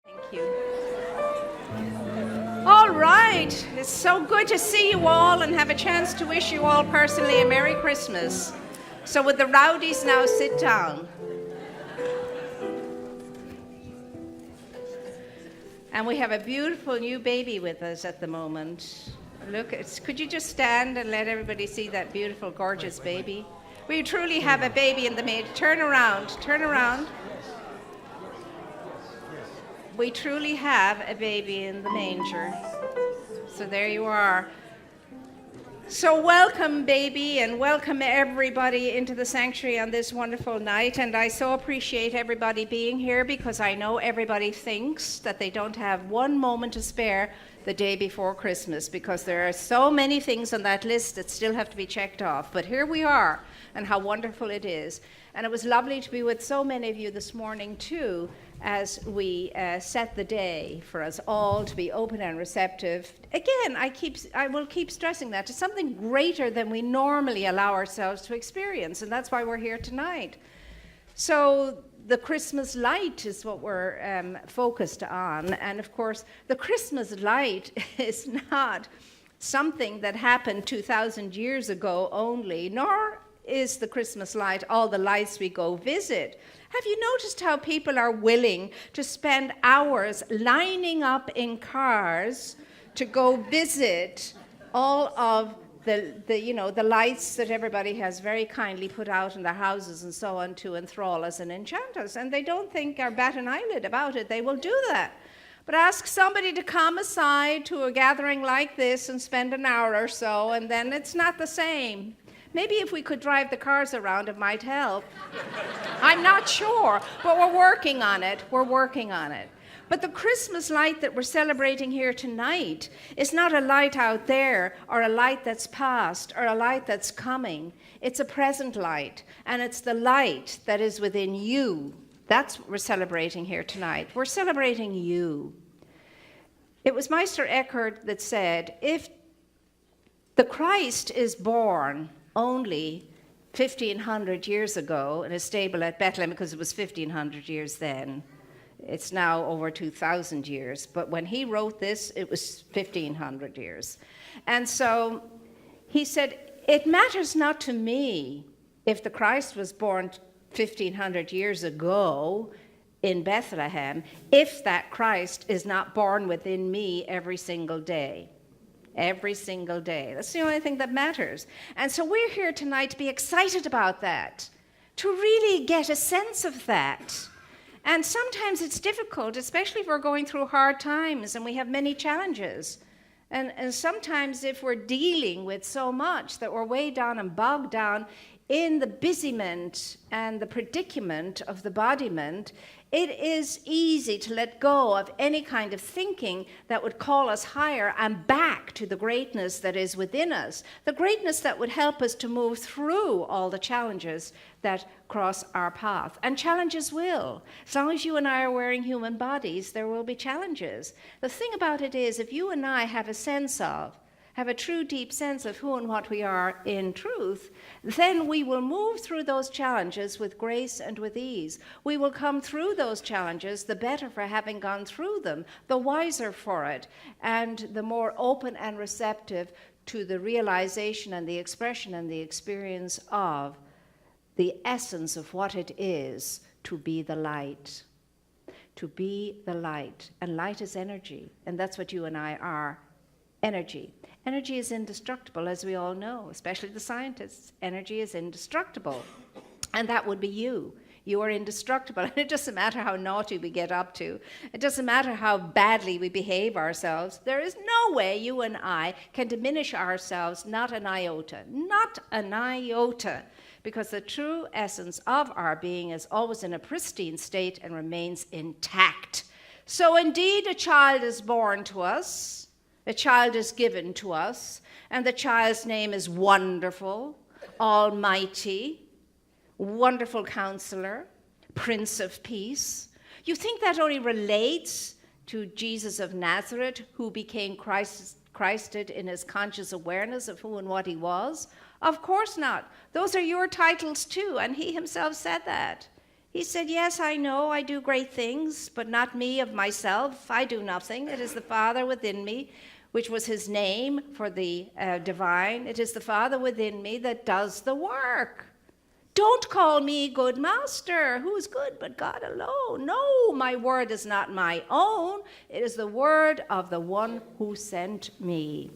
Thank you. All right. It's so good to see you all and have a chance to wish you all personally a Merry Christmas. So would the rowdies now sit down? And we have a beautiful new baby with us at the moment. Look, could you just stand and let everybody see that beautiful, gorgeous baby? We truly have a baby in the manger. Turn around, turn around. We truly have a baby in the manger. So there you are. So welcome, baby, and welcome everybody into the sanctuary on this wonderful night. And I so appreciate everybody being here because I know everybody thinks that they don't have one moment to spare the day before Christmas because there are so many things on that list that still have to be checked off. But here we are, and how wonderful it is. And it was lovely to be with so many of you this morning, too, as we set the day for us all to be open and receptive. Again, I will keep stressing that, to something greater than we normally allow ourselves to experience, and that's why we're here tonight. So the Christmas light is what we're focused on, and of course, the Christmas light is not something that happened 2,000 years ago only, nor is the Christmas light all the lights we go visit. Have you noticed how people are willing to spend hours lining up in cars to go visit all of the lights that everybody has very kindly put out in their houses and so on to enthrall us and enchant us? And they don't think or bat an eyelid about it. They will do that. But ask somebody to come aside to a gathering like this and spend an hour or so, and then it's not the same. Maybe if we could drive the cars around, it might help. I'm not sure, but we're working on it. We're working on it. But the Christmas light that we're celebrating here tonight is not a light out there or a light that's past or a light that's coming. It's a present light, and it's the light that is within you. That's what we're celebrating here tonight. We're celebrating you. It was Meister Eckhart that said, if the Christ is born only 1,500 years ago in a stable at Bethlehem, because it was 1,500 years then. It's now over 2,000 years. But when he wrote this, it was 1,500 years. And so he said, it matters not to me if the Christ was born 1,500 years ago in Bethlehem, if that Christ is not born within me every single day. Every single day. That's the only thing that matters. And so we're here tonight to be excited about that, to really get a sense of that. And sometimes it's difficult, especially if we're going through hard times and we have many challenges. And sometimes if we're dealing with so much that we're weighed down and bogged down in the busyment and the predicament of the bodiment, it is easy to let go of any kind of thinking that would call us higher and back to the greatness that is within us, the greatness that would help us to move through all the challenges that cross our path. And challenges will. As long as you and I are wearing human bodies, there will be challenges. The thing about it is, if you and I have a true deep sense of who and what we are in truth, then we will move through those challenges with grace and with ease. We will come through those challenges the better for having gone through them, the wiser for it, and the more open and receptive to the realization and the expression and the experience of the essence of what it is to be the light. To be the light. And light is energy, and that's what you and I are. Energy. Energy is indestructible, as we all know, especially the scientists. Energy is indestructible. And that would be you. You are indestructible. And it doesn't matter how naughty we get up to. It doesn't matter how badly we behave ourselves. There is no way you and I can diminish ourselves, not an iota. Not an iota. Because the true essence of our being is always in a pristine state and remains intact. So indeed, a child is born to us. A child is given to us, and the child's name is Wonderful, Almighty, Wonderful Counselor, Prince of Peace. You think that only relates to Jesus of Nazareth, who became Christed in his conscious awareness of who and what he was? Of course not. Those are your titles too, and he himself said that. He said, yes, I know I do great things, but not me of myself. I do nothing. It is the Father within me, which was his name for the divine. It is the Father within me that does the work. Don't call me good master. Who is good but God alone? No, my word is not my own. It is the word of the one who sent me.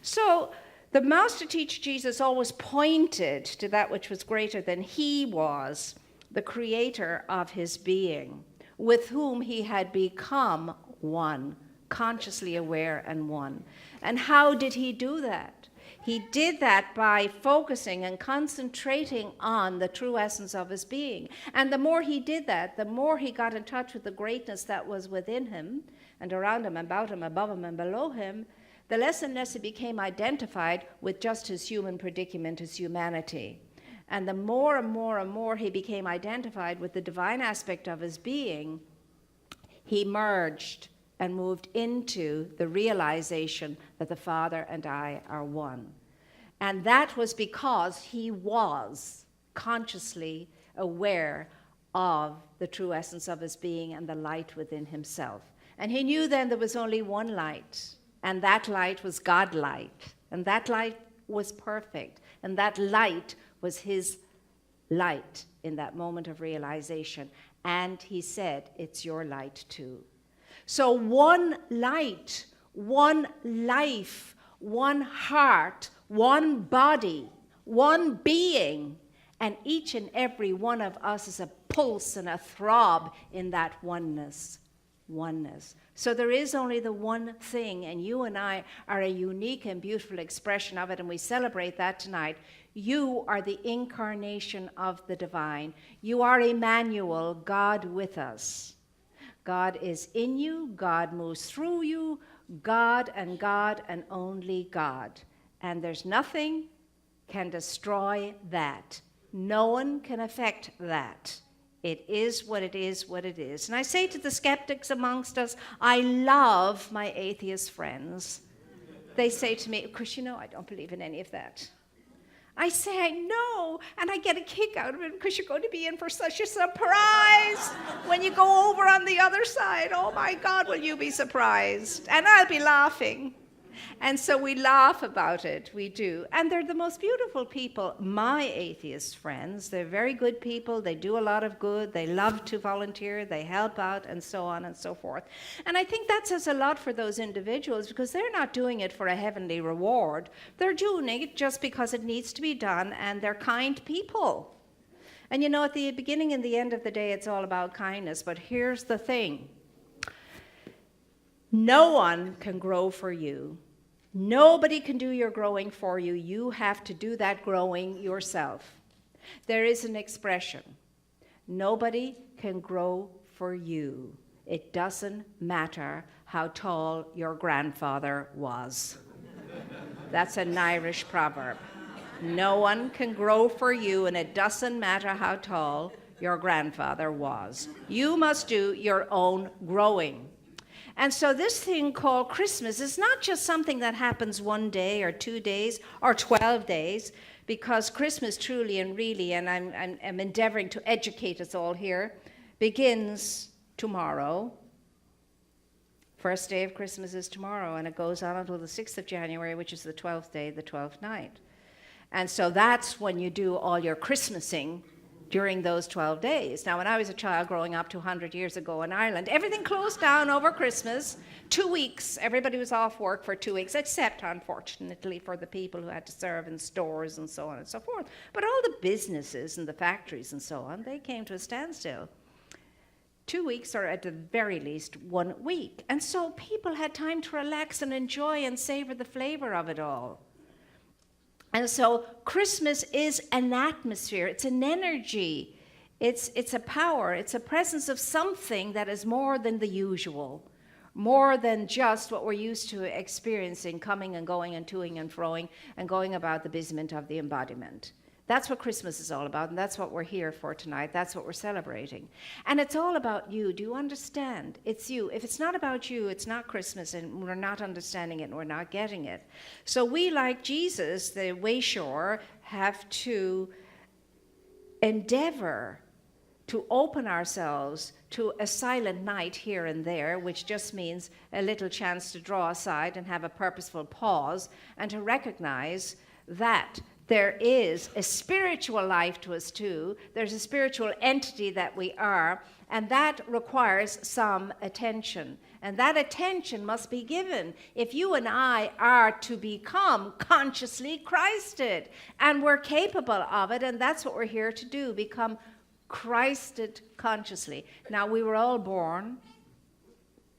So the master teacher Jesus always pointed to that which was greater than he was, the creator of his being, with whom he had become one, consciously aware and one. And how did he do that? He did that by focusing and concentrating on the true essence of his being. And the more he did that, the more he got in touch with the greatness that was within him and around him, about him, above him, and below him, the less and less he became identified with just his human predicament, his humanity. And the more and more and more he became identified with the divine aspect of his being, he merged and moved into the realization that the Father and I are one. And that was because he was consciously aware of the true essence of his being and the light within himself. And he knew then there was only one light, and that light was God light, and that light was perfect, and that light was his light in that moment of realization. And he said, it's your light too. So one light, one life, one heart, one body, one being, and each and every one of us is a pulse and a throb in that oneness. So there is only the one thing, and you and I are a unique and beautiful expression of it, and we celebrate that tonight. You are the incarnation of the divine. You are Emmanuel, God with us. God is in you, God moves through you, God and only God. And there's nothing can destroy that. No one can affect that. It is what it is, what it is. And I say to the skeptics amongst us, I love my atheist friends. They say to me, of course, you know, I don't believe in any of that. I say, I know, and I get a kick out of it because you're going to be in for such a surprise when you go over on the other side. Oh my God, will you be surprised? And I'll be laughing. And so we laugh about it, we do. And they're the most beautiful people, my atheist friends. They're very good people, they do a lot of good, they love to volunteer, they help out, and so on and so forth. And I think that says a lot for those individuals because they're not doing it for a heavenly reward. They're doing it just because it needs to be done, and they're kind people. And you know, at the beginning and the end of the day, it's all about kindness. But here's the thing. No one can grow for you. Nobody can do your growing for you. You have to do that growing yourself. There is an expression. Nobody can grow for you. It doesn't matter how tall your grandfather was. That's an Irish proverb. No one can grow for you, and it doesn't matter how tall your grandfather was. You must do your own growing. And so this thing called Christmas is not just something that happens one day or 2 days or 12 days, because Christmas truly and really, and I'm endeavoring to educate us all here, begins tomorrow. First day of Christmas is tomorrow, and it goes on until the 6th of January, which is the 12th day, the 12th night. And so that's when you do all your Christmasing during those 12 days. Now, when I was a child growing up 200 years ago in Ireland, everything closed down over Christmas. 2 weeks, everybody was off work for 2 weeks, except, unfortunately, for the people who had to serve in stores and so on and so forth. But all the businesses and the factories and so on, they came to a standstill. 2 weeks, or at the very least 1 week. And so people had time to relax and enjoy and savor the flavor of it all. And so Christmas is an atmosphere, it's an energy, it's a power, it's a presence of something that is more than the usual, more than just what we're used to experiencing, coming and going and toing and froing and going about the busiment of the embodiment. That's what Christmas is all about, and that's what we're here for tonight. That's what we're celebrating. And it's all about you. Do you understand? It's you. If it's not about you, it's not Christmas, and we're not understanding it, and we're not getting it. So we, like Jesus, the wayshore, have to endeavor to open ourselves to a silent night here and there, which just means a little chance to draw aside and have a purposeful pause, and to recognize that there is a spiritual life to us too. There's a spiritual entity that we are, and that requires some attention. And that attention must be given if you and I are to become consciously Christed. And we're capable of it, and that's what we're here to do, become Christed consciously. Now, we were all born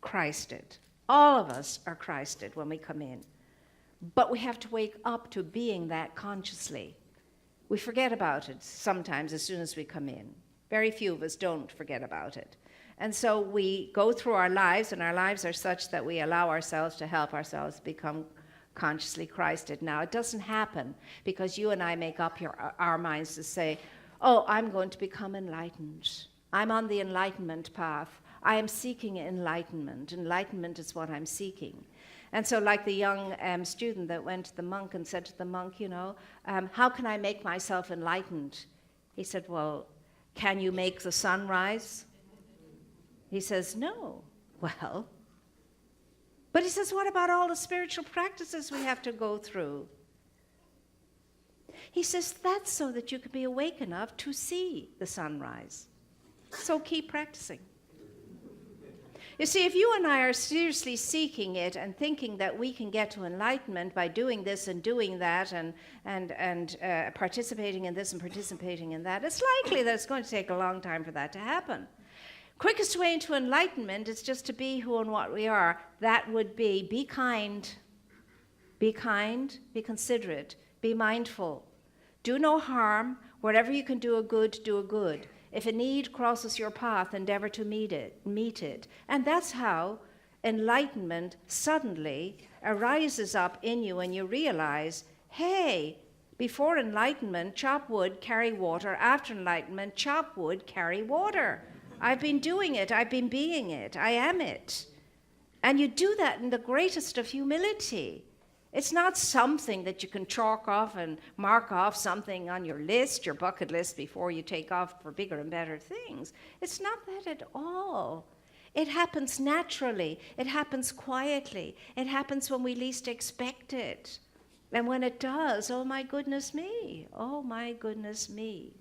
Christed. All of us are Christed when we come in. But we have to wake up to being that consciously. We forget about it sometimes as soon as we come in. Very few of us don't forget about it. And so we go through our lives, and our lives are such that we allow ourselves to help ourselves become consciously Christed. Now, it doesn't happen because you and I make up our minds to say, oh, I'm going to become enlightened. I'm on the enlightenment path. I am seeking enlightenment. Enlightenment is what I'm seeking. And so like the young student that went to the monk and said to the monk, how can I make myself enlightened? He said, well, can you make the sun rise? He says, no. Well, but he says, what about all the spiritual practices we have to go through? He says, that's so that you can be awake enough to see the sunrise. So keep practicing. You see, if you and I are seriously seeking it and thinking that we can get to enlightenment by doing this and doing that and participating in this and participating in that, it's likely that it's going to take a long time for that to happen. Quickest way into enlightenment is just to be who and what we are. That would be kind, be considerate, be mindful. Do no harm. Wherever you can do a good, do a good. If a need crosses your path, endeavor to meet it. And that's how enlightenment suddenly arises up in you, and you realize, hey, before enlightenment, chop wood, carry water. After enlightenment, chop wood, carry water. I've been doing it. I've been being it. I am it. And you do that in the greatest of humility. It's not something that you can chalk off and mark off something on your list, your bucket list, before you take off for bigger and better things. It's not that at all. It happens naturally. It happens quietly. It happens when we least expect it. And when it does, oh my goodness me, oh my goodness me.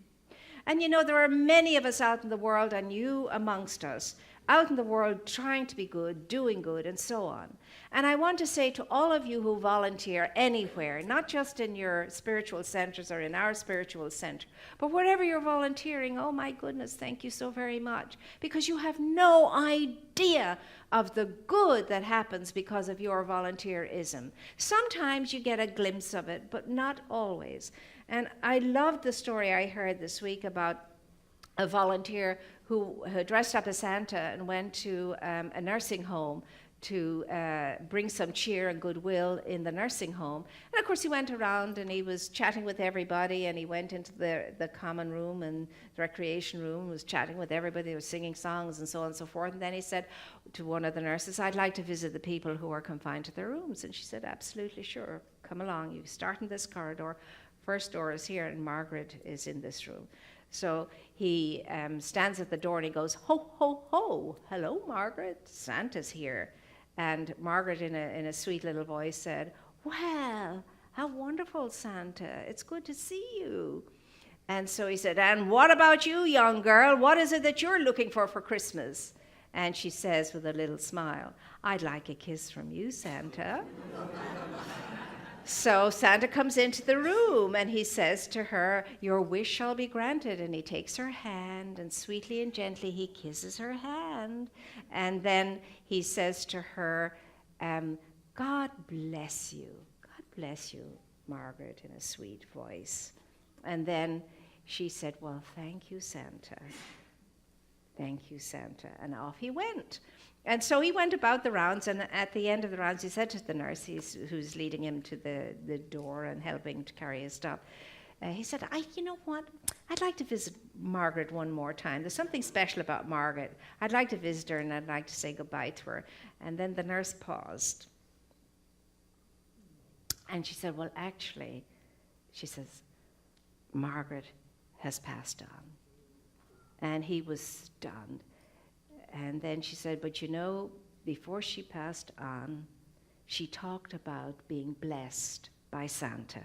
And there are many of us out in the world, and you amongst us, out in the world trying to be good, doing good, and so on. And I want to say to all of you who volunteer anywhere, not just in your spiritual centers or in our spiritual center, but wherever you're volunteering, oh my goodness, thank you so very much. Because you have no idea of the good that happens because of your volunteerism. Sometimes you get a glimpse of it, but not always. And I loved the story I heard this week about a volunteer who dressed up as Santa and went to a nursing home to bring some cheer and goodwill in the nursing home. And of course he went around and he was chatting with everybody, and he went into the common room and the recreation room, was chatting with everybody, was singing songs and so on and so forth. And then he said to one of the nurses, I'd like to visit the people who are confined to their rooms. And she said, absolutely, sure, come along. You start in this corridor. First door is here, and Margaret is in this room. So he stands at the door and he goes, ho, ho, ho, hello, Margaret, Santa's here. And Margaret, in a sweet little voice, said, well, how wonderful, Santa. It's good to see you. And so he said, and what about you, young girl? What is it that you're looking for Christmas? And she says with a little smile, I'd like a kiss from you, Santa. So Santa comes into the room and he says to her, your wish shall be granted. And he takes her hand and sweetly and gently he kisses her hand. And then he says to her, God bless you. God bless you, Margaret, in a sweet voice. And then she said, well, thank you, Santa. Thank you, Santa. And off he went. And so he went about the rounds, and at the end of the rounds, he said to the nurse who's leading him to the door and helping to carry his stuff, he said, you know what? I'd like to visit Margaret one more time. There's something special about Margaret. I'd like to visit her, and I'd like to say goodbye to her. And then the nurse paused. And she said, well, actually, she says, Margaret has passed on. And he was stunned. And then she said, but you know, before she passed on, she talked about being blessed by Santa.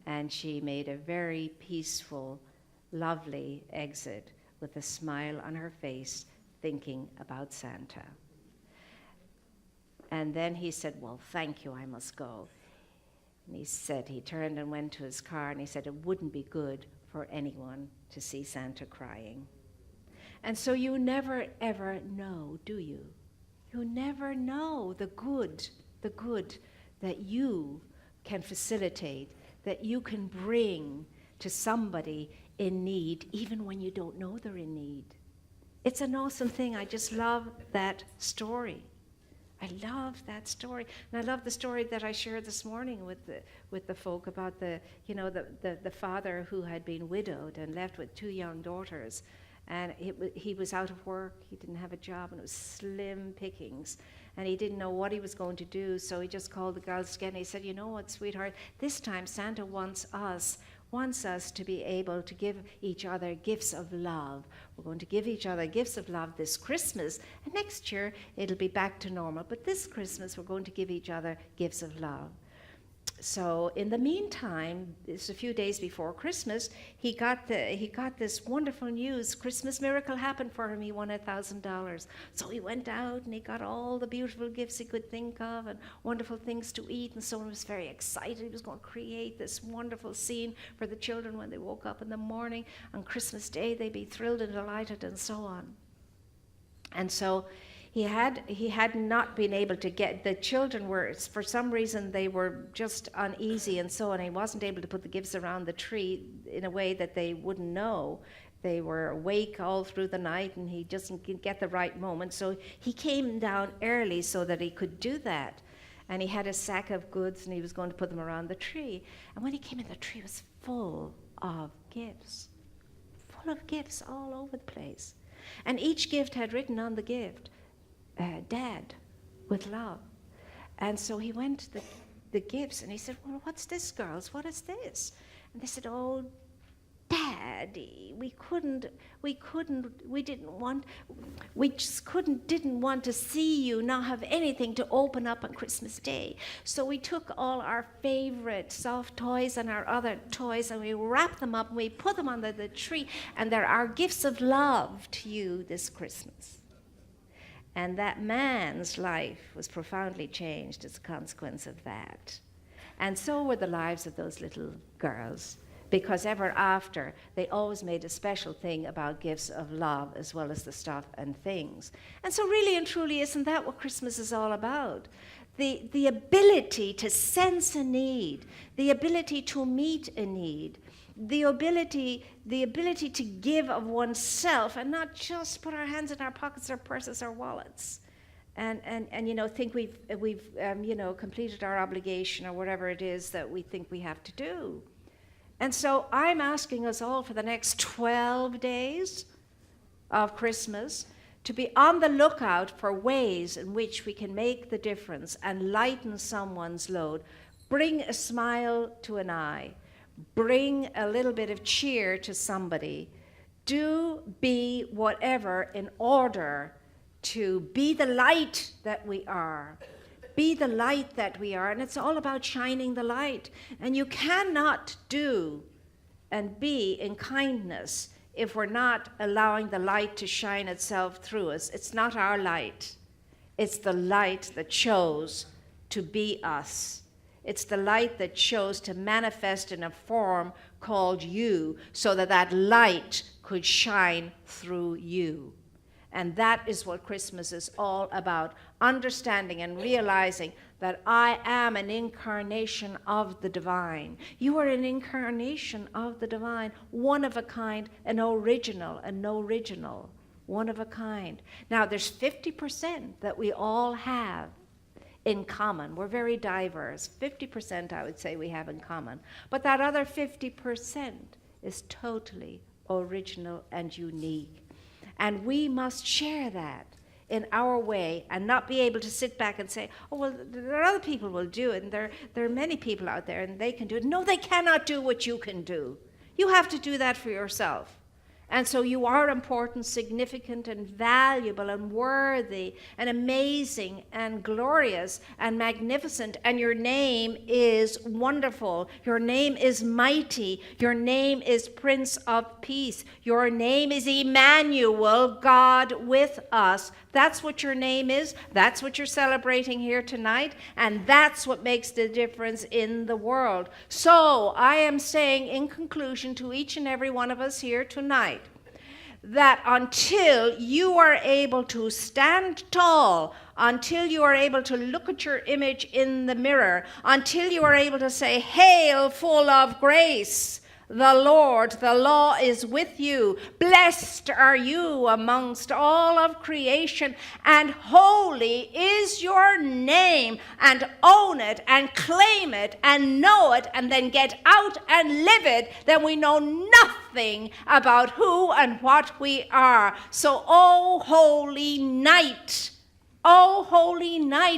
And she made a very peaceful, lovely exit with a smile on her face, thinking about Santa. And then he said, well, thank you, I must go. And he said, he turned and went to his car, and he said, it wouldn't be good for anyone to see Santa crying. And so you never, ever know, do you? You never know the good that you can facilitate, that you can bring to somebody in need, even when you don't know they're in need. It's an awesome thing. I just love that story. I love that story. And I love the story that I shared this morning with the folk about the father who had been widowed and left with 2 young daughters. And he was out of work. He didn't have a job, and it was slim pickings. And he didn't know what he was going to do, so he just called the girls again. He said, you know what, sweetheart, this time Santa wants us to be able to give each other gifts of love. We're going to give each other gifts of love this Christmas, and next year it'll be back to normal. But this Christmas we're going to give each other gifts of love. So in the meantime, it's a few days before Christmas, he got this wonderful news. Christmas miracle happened for him. He won $1,000. So he went out and he got all the beautiful gifts he could think of and wonderful things to eat. And so he was very excited. He was going to create this wonderful scene for the children when they woke up in the morning. On Christmas Day, they'd be thrilled and delighted and so on. And so he had not been able to get, the children were, for some reason, they were just uneasy and so on. He wasn't able to put the gifts around the tree in a way that they wouldn't know. They were awake all through the night, and he just didn't get the right moment. So he came down early so that he could do that. And he had a sack of goods, and he was going to put them around the tree. And when he came in, the tree was full of gifts all over the place. And each gift had written on the gift, Dad, with love. And so he went to the gifts and he said, well, what's this, girls? What is this? And they said, oh, Daddy, we didn't want to see you not have anything to open up on Christmas Day. So we took all our favorite soft toys and our other toys and we wrapped them up and we put them under the tree, and they're our gifts of love to you this Christmas. And that man's life was profoundly changed as a consequence of that. And so were the lives of those little girls, because ever after, they always made a special thing about gifts of love as well as the stuff and things. And so really and truly, isn't that what Christmas is all about? The ability to sense a need, the ability to meet a need, the ability to give of oneself and not just put our hands in our pockets or purses or wallets and think we've completed our obligation or whatever it is that we think we have to do. And so I'm asking us all for the next 12 days of Christmas to be on the lookout for ways in which we can make the difference and lighten someone's load, bring a smile to an eye, bring a little bit of cheer to somebody. Do be whatever in order to be the light that we are. Be the light that we are. And it's all about shining the light. And you cannot do and be in kindness if we're not allowing the light to shine itself through us. It's not our light. It's the light that chose to be us. It's the light that chose to manifest in a form called you so that that light could shine through you. And that is what Christmas is all about, understanding and realizing that I am an incarnation of the divine. You are an incarnation of the divine, one of a kind, an original, one of a kind. Now, there's 50% that we all have in common. We're very diverse. 50% I would say we have in common. But that other 50% is totally original and unique. And we must share that in our way and not be able to sit back and say, oh, well, there are other people who will do it, and there are many people out there and they can do it. No, they cannot do what you can do. You have to do that for yourself. And so you are important, significant, and valuable, and worthy, and amazing, and glorious, and magnificent. And your name is wonderful. Your name is mighty. Your name is Prince of Peace. Your name is Emmanuel, God with us. That's what your name is. That's what you're celebrating here tonight. And that's what makes the difference in the world. So I am saying in conclusion to each and every one of us here tonight, that until you are able to stand tall, until you are able to look at your image in the mirror, until you are able to say, "Hail, full of grace, the Lord, the law is with you. Blessed are you amongst all of creation, and holy is your name," and own it and claim it and know it and then get out and live it, then we know nothing about who and what we are. So, oh holy night,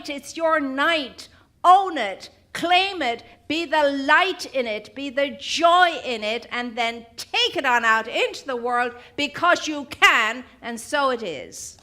it's your night. Own it. Claim it, be the light in it, be the joy in it, and then take it on out into the world because you can, and so it is.